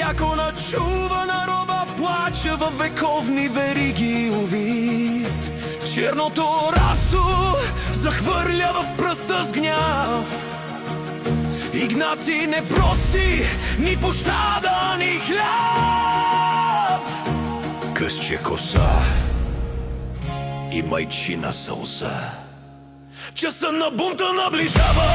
Всяко начувана роба плаче във вековни вериги увит. Черното расо захвърля в пръста с гняв. Игнати не проси ни пощада, ни хляб. Късче коса и майчина сълза. Часа на бунта наближава.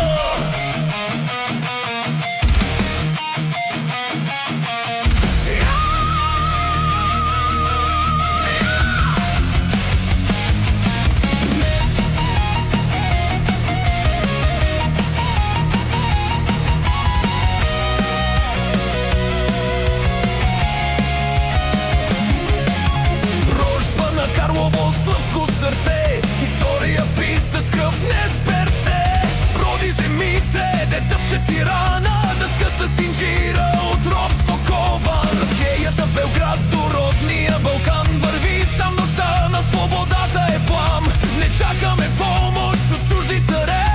Карлово слъвско сърце, история писа с кръв, не с перце. Роди земите, де тъпче тирана, да скъса с инжира от робство кован. Хеята Белград до родния Балкан върви сам, нощта на свободата е плам. Не чакаме помощ от чужди царе,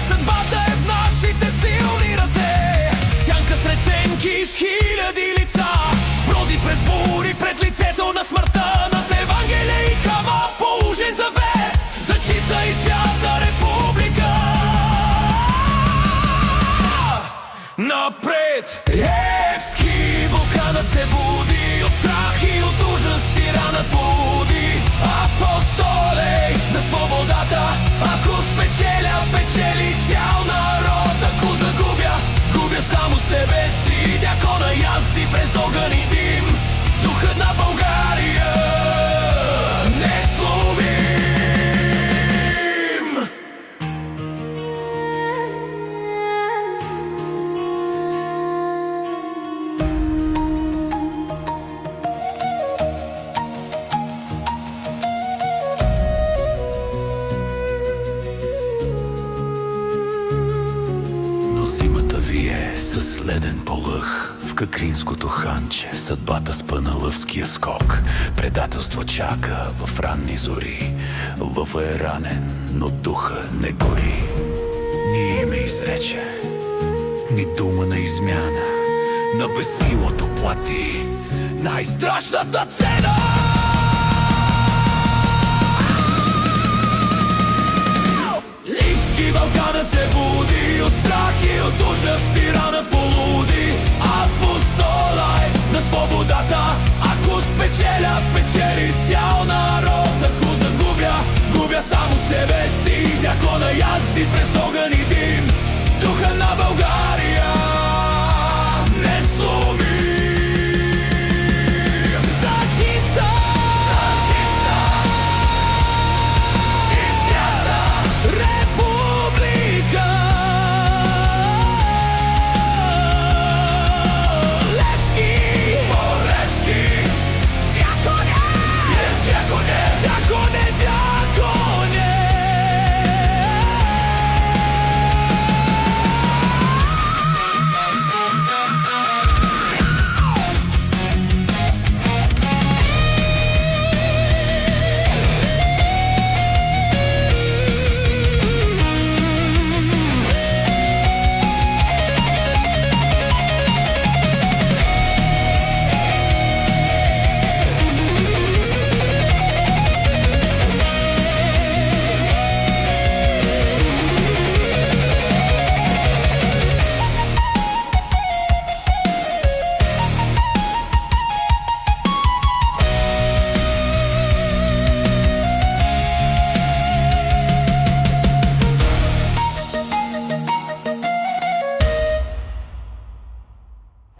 съдбата е в нашите силни ръце. Сянка сред сенки с хиляди лица, броди през бури пред лицето на смъртта. Завет за чиста и свята република. Напред! Евски вулканът се буди, от страх и от ужас тиранът буди. Апостолей на свободата, ако спечеля, печели цял народ. Ако загубя, губя само себе си. Дякона язди през огън и дим, духът на България не сломи. Зимата вие с леден полъх в Какринското ханче. Съдбата спъна лъвския скок. Предателство чака в ранни зори. Лъва е ранен, но духа не гори. Ни име изрече, ни дума на измяна. На безсилото плати най-страшната цена. Балканът се буди, от страх и от ужас тиранът полуди. Апостолай на свободата, ако спечеля, печели цял народ. Ако загубя, губя само себе си. Дякона язди през огън и дим, духа на България